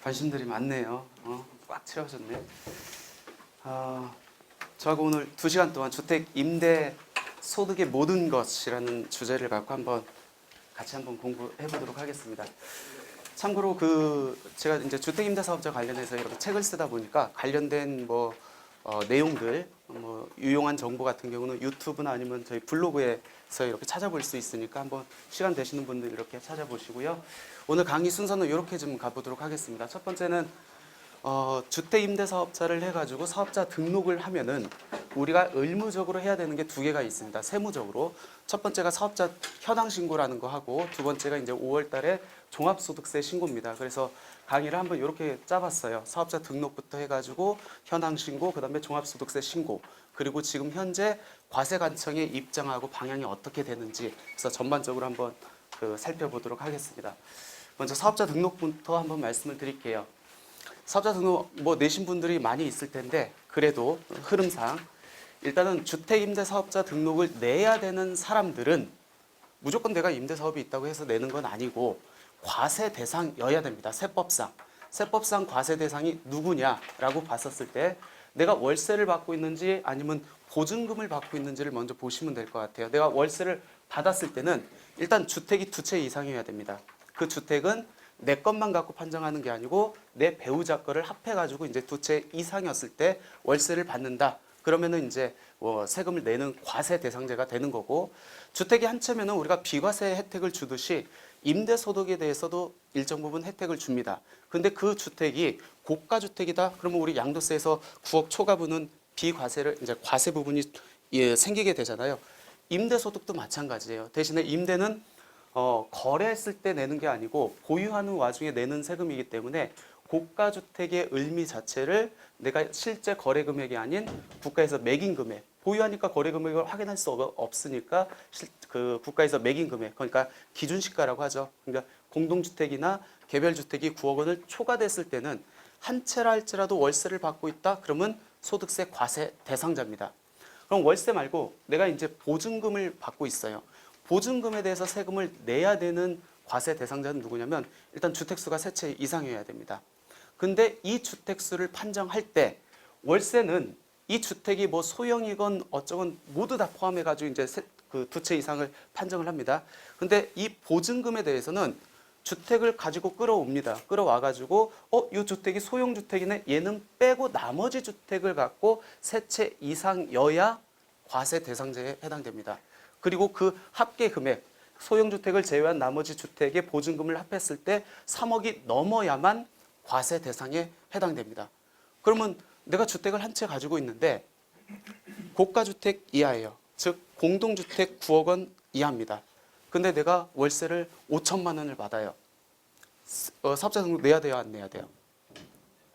관심들이 많네요. 꽉 채워졌네. 저하고 오늘 2시간 동안 주택 임대 소득의 모든 것이라는 주제를 갖고 같이 한번 공부해 보도록 하겠습니다. 참고로 제가 이제 주택 임대 사업자 관련해서 이렇게 책을 쓰다 보니까 관련된 내용들, 유용한 정보 같은 경우는 유튜브나 아니면 저희 블로그에서 이렇게 찾아볼 수 있으니까 한번 시간 되시는 분들 이렇게 찾아보시고요. 오늘 강의 순서는 이렇게 좀 가보도록 하겠습니다. 첫 번째는 주택 임대 사업자를 해가지고 사업자 등록을 하면은 우리가 의무적으로 해야 되는 게 2개가 있습니다. 세무적으로. 첫 번째가 사업자 현황 신고라는 거 하고, 두 번째가 이제 5월 달에 종합소득세 신고입니다. 그래서 강의를 한번 이렇게 짜봤어요. 사업자 등록부터 해가지고 현황 신고, 그 다음에 종합소득세 신고, 그리고 지금 현재 과세관청에 입장하고 방향이 어떻게 되는지, 그래서 전반적으로 한번 살펴보도록 하겠습니다. 먼저 사업자 등록부터 한번 말씀을 드릴게요. 사업자 등록 내신 분들이 많이 있을 텐데, 그래도 흐름상 일단은 주택임대사업자 등록을 내야 되는 사람들은 무조건 내가 임대사업이 있다고 해서 내는 건 아니고 과세 대상이어야 됩니다. 세법상 과세 대상이 누구냐라고 봤었을 때 내가 월세를 받고 있는지 아니면 보증금을 받고 있는지를 먼저 보시면 될 것 같아요. 내가 월세를 받았을 때는 일단 주택이 2채 이상이어야 됩니다. 그 주택은 내 것만 갖고 판정하는 게 아니고 내 배우자 거를 합해가지고 이제 2채 이상이었을 때 월세를 받는다. 그러면은 이제 세금을 내는 과세 대상자가 되는 거고, 주택이 한 채면은 우리가 비과세 혜택을 주듯이 임대소득에 대해서도 일정 부분 혜택을 줍니다. 근데 그 주택이 고가주택이다. 그러면 우리 양도세에서 9억 초과분은 비과세를 이제 과세 부분이 생기게 되잖아요. 임대소득도 마찬가지예요. 대신에 임대는 거래했을 때 내는 게 아니고 보유하는 와중에 내는 세금이기 때문에 고가주택의 의미 자체를 내가 실제 거래 금액이 아닌 국가에서 매긴 금액, 보유하니까 거래 금액을 확인할 수 없으니까 국가에서 매긴 금액, 그러니까 기준시가라고 하죠. 그러니까 공동주택이나 개별주택이 9억 원을 초과됐을 때는 한 채라 할지라도 월세를 받고 있다. 그러면 소득세 과세 대상자입니다. 그럼 월세 말고 내가 이제 보증금을 받고 있어요. 보증금에 대해서 세금을 내야 되는 과세 대상자는 누구냐면 일단 주택수가 3채 이상이어야 됩니다. 근데 이 주택수를 판정할 때 월세는 이 주택이 소형이건 어쩌건 모두 다 포함해가지고 이제 2채 이상을 판정을 합니다. 근데 이 보증금에 대해서는 주택을 가지고 끌어옵니다. 끌어와가지고 이 주택이 소형주택이네. 얘는 빼고 나머지 주택을 갖고 3채 이상여야 과세 대상자에 해당됩니다. 그리고 그 합계 금액, 소형주택을 제외한 나머지 주택의 보증금을 합했을 때 3억이 넘어야만 과세 대상에 해당됩니다. 그러면 내가 주택을 한 채 가지고 있는데 고가주택 이하예요. 즉 공동주택 9억 원 이하입니다. 근데 내가 월세를 5천만 원을 받아요. 사업자 등록 내야 돼요, 안 내야 돼요?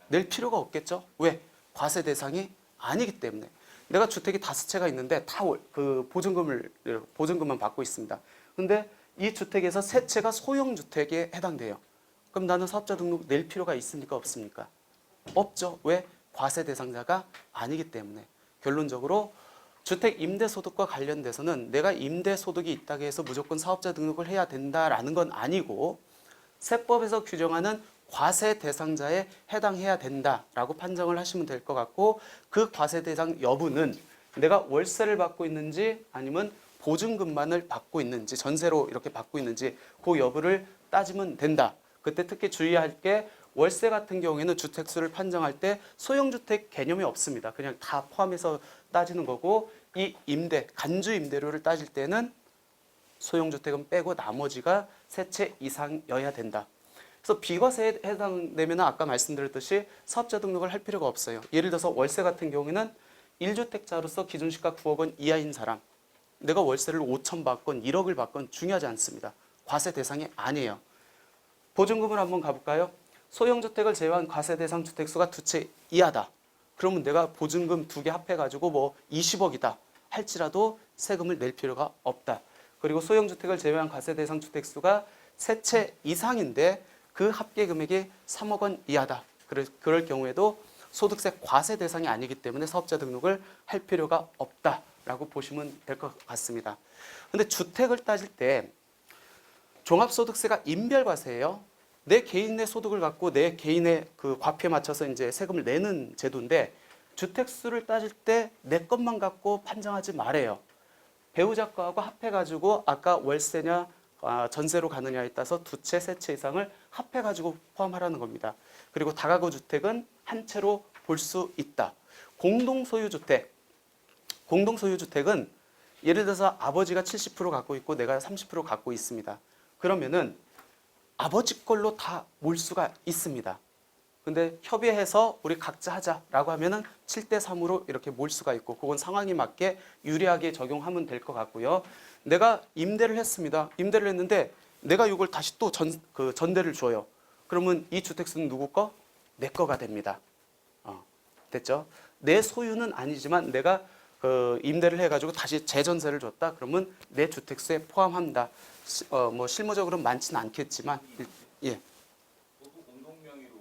낼 필요가 없겠죠? 왜? 과세 대상이 아니기 때문에. 내가 주택이 5채가 있는데 다 보증금만 받고 있습니다. 근데 이 주택에서 3채가 소형주택에 해당돼요. 그럼 나는 사업자 등록 낼 필요가 있습니까? 없습니까? 없죠. 왜? 과세 대상자가 아니기 때문에. 결론적으로 주택 임대소득과 관련돼서는 내가 임대소득이 있다고 해서 무조건 사업자 등록을 해야 된다라는 건 아니고 세법에서 규정하는 과세 대상자에 해당해야 된다라고 판정을 하시면 될 것 같고, 그 과세 대상 여부는 내가 월세를 받고 있는지 아니면 보증금만을 받고 있는지 전세로 이렇게 받고 있는지 그 여부를 따지면 된다. 그때 특히 주의할 게 월세 같은 경우에는 주택수를 판정할 때 소형주택 개념이 없습니다. 그냥 다 포함해서 따지는 거고, 이 간주 임대료를 따질 때는 소형주택은 빼고 나머지가 3채 이상여야 된다. 그래서 비과세에 해당되면 아까 말씀드렸듯이 사업자 등록을 할 필요가 없어요. 예를 들어서 월세 같은 경우에는 1주택자로서 기준시가 9억 원 이하인 사람, 내가 월세를 5천 받건 1억을 받건 중요하지 않습니다. 과세 대상이 아니에요. 보증금을 한번 가볼까요? 소형주택을 제외한 과세 대상 주택수가 2채 이하다. 그러면 내가 보증금 2개 합해가지고 20억이다 할지라도 세금을 낼 필요가 없다. 그리고 소형주택을 제외한 과세 대상 주택수가 3채 이상인데 그 합계 금액이 3억 원 이하다. 그럴 경우에도 소득세 과세 대상이 아니기 때문에 사업자 등록을 할 필요가 없다라고 보시면 될 것 같습니다. 근데 주택을 따질 때 종합소득세가 인별과세예요. 내 개인의 소득을 갖고 내 개인의 그 과표에 맞춰서 이제 세금을 내는 제도인데 주택수를 따질 때 내 것만 갖고 판정하지 말아요. 배우자 거하고 합해가지고 아까 월세냐 전세로 가느냐에 따라서 두 채, 세 채 이상을 합해가지고 포함하라는 겁니다. 그리고 다가구 주택은 한 채로 볼 수 있다. 공동소유주택. 공동소유주택은 예를 들어서 아버지가 70% 갖고 있고 내가 30% 갖고 있습니다. 그러면은 아버지 걸로 다 몰 수가 있습니다. 근데 협의해서 우리 각자 하자라고 하면은 7대 3으로 이렇게 몰 수가 있고 그건 상황에 맞게 유리하게 적용하면 될 것 같고요. 내가 임대를 했습니다. 임대를 했는데 내가 이걸 다시 또 전대를 줘요. 그러면 이 주택수는 누구 거? 내 거가 됩니다. 됐죠? 내 소유는 아니지만 내가 임대를 해가지고 다시 재전세를 줬다. 그러면 내 주택수에 포함합니다. 뭐 실무적으로는 많지는 않겠지만 예. 부부 공동명의로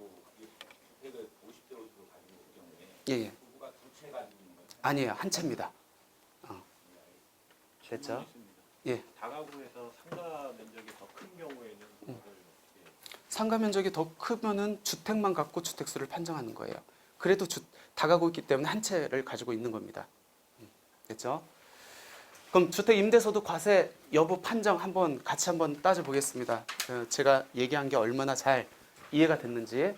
주택을 50대 50으로 가지고 있을 경우에 예. 부부가 두 채 가지고 있는 거죠? 아니에요. 한 채입니다. 됐죠? 예. 다가구에서 상가 면적이 더 큰 경우에는 그거를 상가 면적이 더 크면은 주택만 갖고 주택수를 판정하는 거예요. 그래도 다가구 있기 때문에 한 채를 가지고 있는 겁니다. 됐죠? 그럼 주택 임대소득 과세 여부 판정 같이 한번 따져보겠습니다. 제가 얘기한 게 얼마나 잘 이해가 됐는지.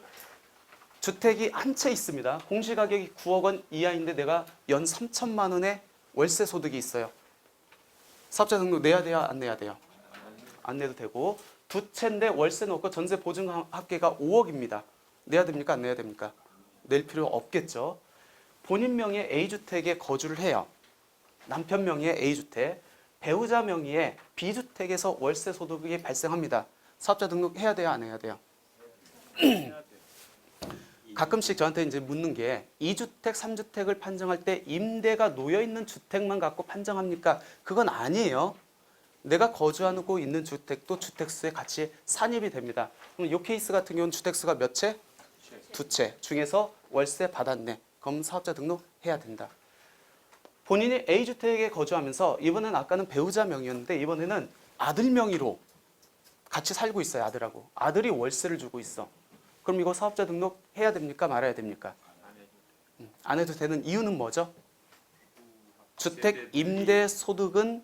주택이 한 채 있습니다. 공시가격이 9억 원 이하인데 내가 연 3천만 원의 월세 소득이 있어요. 사업자 등록 내야 돼요? 안 내야 돼요? 안 내도 되고 두 채인데 월세 넣고 전세 보증 합계가 5억입니다. 내야 됩니까? 안 내야 됩니까? 낼 필요 없겠죠. 본인 명의의 A주택에 거주를 해요. 남편 명의의 A주택, 배우자 명의의 B주택에서 월세 소득이 발생합니다. 사업자 등록 해야 돼요? 안 해야 돼요? 가끔씩 저한테 이제 묻는 게 2주택, 3주택을 판정할 때 임대가 놓여 있는 주택만 갖고 판정합니까? 그건 아니에요. 내가 거주하고 있는 주택도 주택수에 같이 산입이 됩니다. 그럼 이 케이스 같은 경우는 주택수가 몇 채? 두 채 중에서 월세 받았네. 그럼 사업자 등록해야 된다. 본인이 A주택에 거주하면서 이번엔 아까는 배우자 명의였는데 이번에는 아들 명의로 같이 살고 있어요. 아들하고. 아들이 월세를 주고 있어. 그럼 이거 사업자 등록해야 됩니까? 말아야 됩니까? 안 해도 되는 이유는 뭐죠? 주택 임대 소득은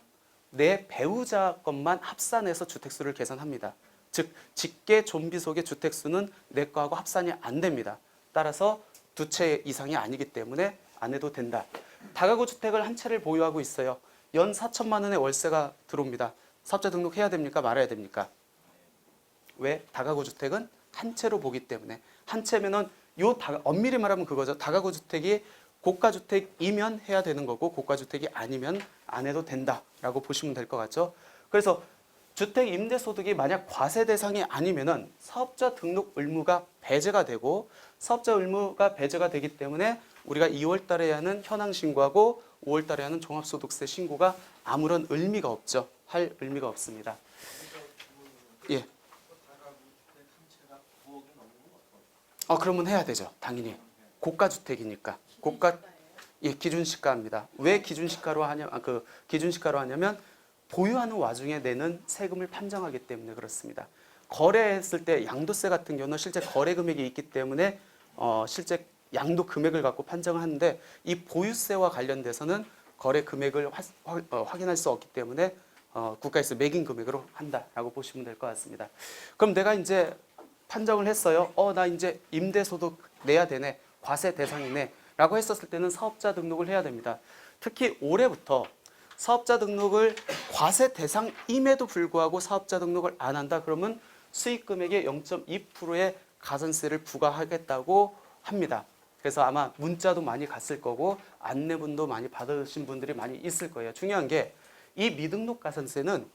내 배우자 것만 합산해서 주택수를 계산합니다. 즉 직계 존비속의 주택수는 내 거하고 합산이 안 됩니다. 따라서 두 채 이상이 아니기 때문에 안 해도 된다. 다가구 주택을 한 채를 보유하고 있어요. 연 4천만 원의 월세가 들어옵니다. 사업자 등록해야 됩니까? 말아야 됩니까? 왜? 다가구 주택은 한 채로 보기 때문에. 한 채면은 엄밀히 말하면 그거죠. 다가구 주택이 고가 주택이면 해야 되는 거고 고가 주택이 아니면 안 해도 된다라고 보시면 될 것 같죠. 그래서 주택 임대 소득이 만약 과세 대상이 아니면은 사업자 등록 의무가 배제가 되고 사업자 의무가 배제가 되기 때문에 우리가 2월 달에 하는 현황 신고하고 5월 달에 하는 종합소득세 신고가 아무런 의미가 없죠. 할 의미가 없습니다. 예. 그러면 해야 되죠. 당연히. 고가 주택이니까. 기준시가입니다. 왜 기준시가로 하냐면 보유하는 와중에 내는 세금을 판정하기 때문에 그렇습니다. 거래했을 때 양도세 같은 경우는 실제 거래 금액이 있기 때문에 실제 양도 금액을 갖고 판정을 하는데 이 보유세와 관련돼서는 거래 금액을 확인할 수 없기 때문에 국가에서 매긴 금액으로 한다라고 보시면 될 것 같습니다. 그럼 내가 이제 판정을 했어요. 나 이제 임대소득 내야 되네. 과세 대상이네. 라고 했었을 때는 사업자 등록을 해야 됩니다. 특히 올해부터 사업자 등록을 과세 대상임에도 불구하고 사업자 등록을 안 한다. 그러면 수익 금액의 0.2%의 가산세를 부과하겠다고 합니다. 그래서 아마 문자도 많이 갔을 거고 안내문도 많이 받으신 분들이 많이 있을 거예요. 중요한 게 이 미등록 가산세는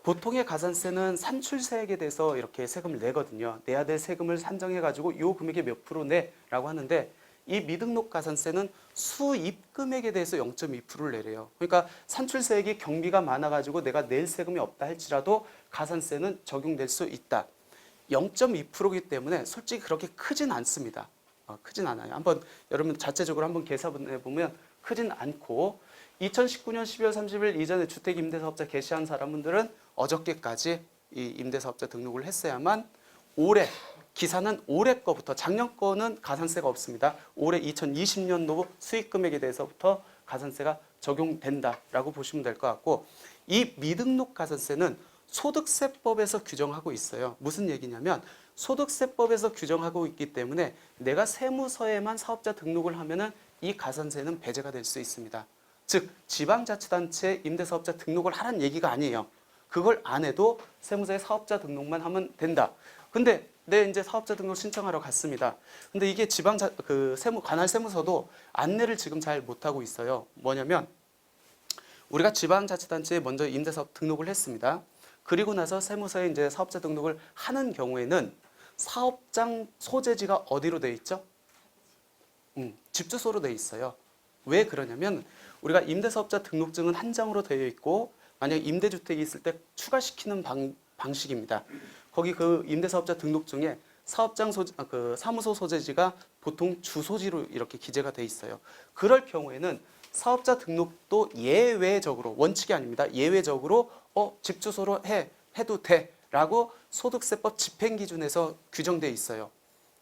보통의 가산세는 산출세액에 대해서 이렇게 세금을 내거든요. 내야 될 세금을 산정해가지고 요 금액의 몇 프로 내라고 하는데 이 미등록 가산세는 수입 금액에 대해서 0.2%를 내래요. 그러니까 산출세액이 경비가 많아가지고 내가 낼 세금이 없다 할지라도 가산세는 적용될 수 있다. 0.2%이기 때문에 솔직히 그렇게 크진 않습니다. 크진 않아요. 한번 여러분 자체적으로 한번 계산해 보면 크진 않고 2019년 12월 30일 이전에 주택임대사업자 개시한 사람들은 어저께까지 이 임대사업자 등록을 했어야만 올해 기사는 올해 거부터 작년 거는 가산세가 없습니다. 올해 2020년도 수익 금액에 대해서부터 가산세가 적용된다라고 보시면 될 것 같고 이 미등록 가산세는 소득세법에서 규정하고 있어요. 무슨 얘기냐면 소득세법에서 규정하고 있기 때문에 내가 세무서에만 사업자 등록을 하면은 이 가산세는 배제가 될 수 있습니다. 즉 지방자치단체 임대사업자 등록을 하라는 얘기가 아니에요. 그걸 안 해도 세무서에 사업자 등록만 하면 된다. 근데 내 이제 사업자 등록 신청하러 갔습니다. 근데 이게 관할 세무서도 안내를 지금 잘 못하고 있어요. 뭐냐면 우리가 지방자치단체에 먼저 임대사업 등록을 했습니다. 그리고 나서 세무서에 이제 사업자 등록을 하는 경우에는 사업장 소재지가 어디로 돼 있죠? 집 주소로 돼 있어요. 왜 그러냐면 우리가 임대사업자 등록증은 한 장으로 되어 있고 만약 임대주택이 있을 때 추가시키는 방식입니다. 거기 그 임대사업자 등록증에 사업장 사무소 소재지가 보통 주소지로 이렇게 기재가 돼 있어요. 그럴 경우에는 사업자 등록도 예외적으로 원칙이 아닙니다. 예외적으로 집 주소로 해도 돼라고 소득세법 집행기준에서 규정돼 있어요.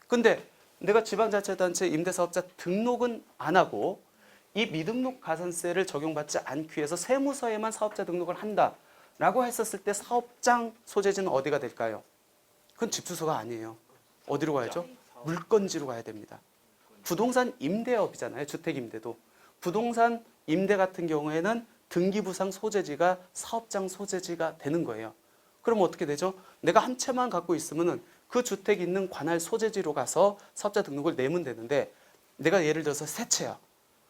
근데 내가 지방자치단체 임대사업자 등록은 안 하고 이 미등록 가산세를 적용받지 않기 위해서 세무서에만 사업자 등록을 한다라고 했었을 때 사업장 소재지는 어디가 될까요? 그건 집 주소가 아니에요. 어디로 가야죠? 물건지로 가야 됩니다. 부동산 임대업이잖아요. 주택임대도. 부동산 임대 같은 경우에는 등기부상 소재지가 사업장 소재지가 되는 거예요. 그럼 어떻게 되죠? 내가 한 채만 갖고 있으면은 그 주택이 있는 관할 소재지로 가서 사업자 등록을 내면 되는데 내가 예를 들어서 세 채야.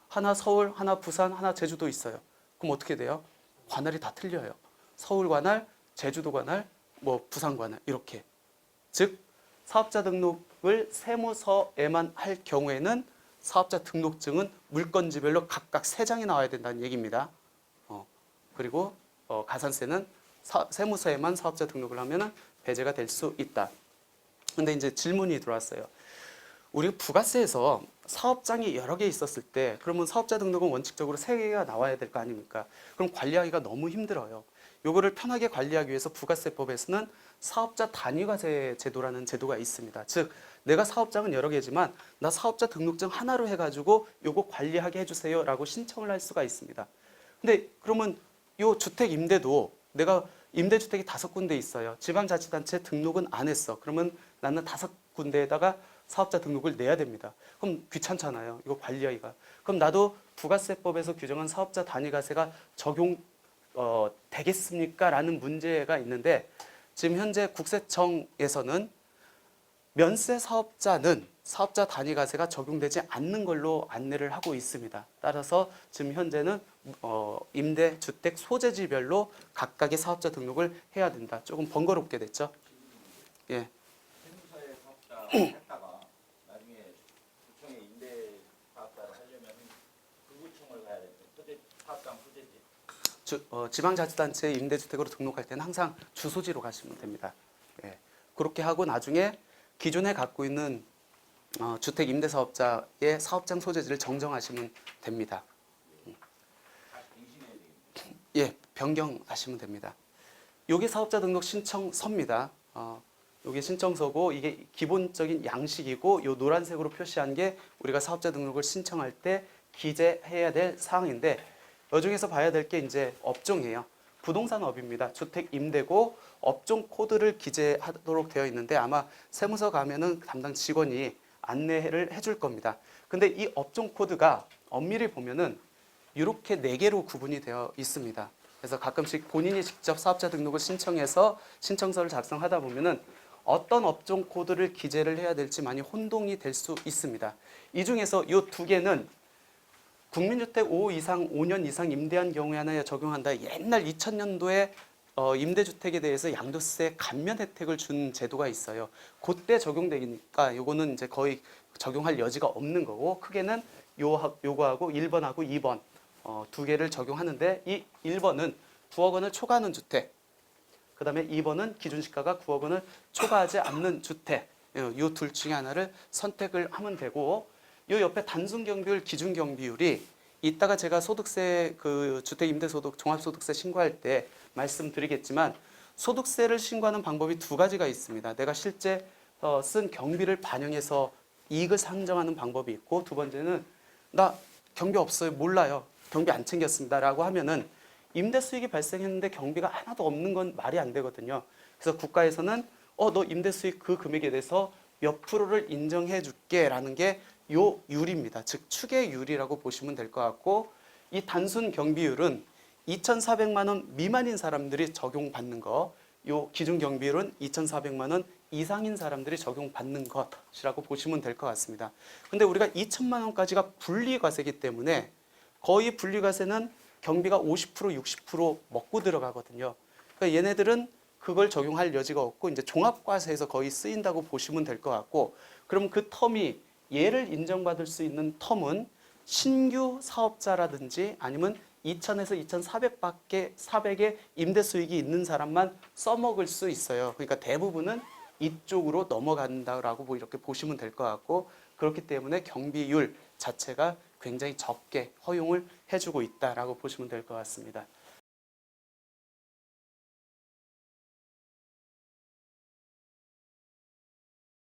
하나 서울, 하나 부산, 하나 제주도 있어요. 그럼 어떻게 돼요? 관할이 다 틀려요. 서울 관할, 제주도 관할, 부산 관할 이렇게. 즉 사업자 등록을 세무서에만 할 경우에는 사업자 등록증은 물건지별로 각각 3장이 나와야 된다는 얘기입니다. 그리고 가산세는 세무서에만 사업자 등록을 하면 배제가 될 수 있다. 근데 이제 질문이 들어왔어요. 우리 부가세에서 사업장이 여러 개 있었을 때 그러면 사업자 등록은 원칙적으로 3개가 나와야 될 거 아닙니까? 그럼 관리하기가 너무 힘들어요. 요거를 편하게 관리하기 위해서 부가세법에서는 사업자 단위과세 제도라는 제도가 있습니다. 즉 내가 사업장은 여러 개지만 나 사업자 등록증 하나로 해가지고 요거 관리하게 해주세요 라고 신청을 할 수가 있습니다. 근데 그러면 요 주택 임대도 내가 임대주택이 5군데 있어요. 지방자치단체 등록은 안 했어. 그러면 나는 5군데에다가 사업자 등록을 내야 됩니다. 그럼 귀찮잖아요. 이거 관리하기가. 그럼 나도 부가세법에서 규정한 사업자 단위과세가 적용 되겠습니까? 라는 문제가 있는데 지금 현재 국세청에서는 면세 사업자는 사업자 단위과세가 적용되지 않는 걸로 안내를 하고 있습니다. 따라서 지금 현재는 임대주택 소재지별로 각각의 사업자 등록을 해야 된다. 조금 번거롭게 됐죠? 예. 세무서에 사업자 했다가 나중에 구청에 임대 사업자를 하려면 그 구청을 가야 되는데 사업장 소재지. 지방자치단체 임대주택으로 등록할 때는 항상 주소지로 가시면 됩니다. 예. 그렇게 하고 나중에 기존에 갖고 있는 주택 임대사업자의 사업장 소재지를 정정하시면 됩니다. 예, 변경하시면 됩니다. 요게 사업자 등록 신청서입니다. 요게 신청서고 이게 기본적인 양식이고 요 노란색으로 표시한 게 우리가 사업자 등록을 신청할 때 기재해야 될 사항인데 이 중에서 봐야 될 게 이제 업종이에요. 부동산 업입니다. 주택 임대고 업종 코드를 기재하도록 되어 있는데 아마 세무서 가면은 담당 직원이 안내를 해줄 겁니다. 근데 이 업종 코드가 엄밀히 보면은 이렇게 4개로 구분이 되어 있습니다. 그래서 가끔씩 본인이 직접 사업자 등록을 신청해서 신청서를 작성하다 보면은 어떤 업종 코드를 기재를 해야 될지 많이 혼동이 될 수 있습니다. 이 중에서 이 2개는 국민주택 5년 이상 임대한 경우에 하나에 적용한다. 옛날 2000년도에 임대주택에 대해서 양도세 감면 혜택을 준 제도가 있어요. 그때 적용되니까 요거는 이제 거의 적용할 여지가 없는 거고 크게는 요거하고 1번하고 2번 2개를 적용하는데 이 1번은 9억 원을 초과하는 주택, 그 다음에 2번은 기준시가가 9억 원을 초과하지 않는 주택, 요 둘 중에 하나를 선택을 하면 되고 요 옆에 단순 경비율, 기준 경비율이 이따가 제가 소득세 주택 임대소득 종합소득세 신고할 때 말씀드리겠지만 소득세를 신고하는 방법이 두 가지가 있습니다. 내가 실제 쓴 경비를 반영해서 이익을 상정하는 방법이 있고, 두 번째는 나 경비 없어요, 몰라요, 경비 안 챙겼습니다 라고 하면은 임대 수익이 발생했는데 경비가 하나도 없는 건 말이 안 되거든요. 그래서 국가에서는 너 임대 수익 그 금액에 대해서 몇 프로를 인정해 줄게 라는 게 요 율입니다. 즉 추계율이라고 보시면 될 것 같고, 이 단순 경비율은 2,400만 원 미만인 사람들이 적용받는 거, 요 기준 경비율은 2,400만 원 이상인 사람들이 적용받는 것이라고 보시면 될 것 같습니다. 근데 우리가 2천만 원까지가 분리과세이기 때문에 거의 분리과세는 경비가 50% 60% 먹고 들어가거든요. 그러니까 얘네들은 그걸 적용할 여지가 없고 이제 종합과세에서 거의 쓰인다고 보시면 될 것 같고, 그럼 그 텀이 얘를 인정받을 수 있는 텀은 신규 사업자라든지 아니면 2,000에서 2,400의 임대 수익이 있는 사람만 써먹을 수 있어요. 그러니까 대부분은 이쪽으로 넘어간다라고 뭐 이렇게 보시면 될 것 같고, 그렇기 때문에 경비율 자체가 굉장히 적게 허용을 해주고 있다라고 보시면 될 것 같습니다.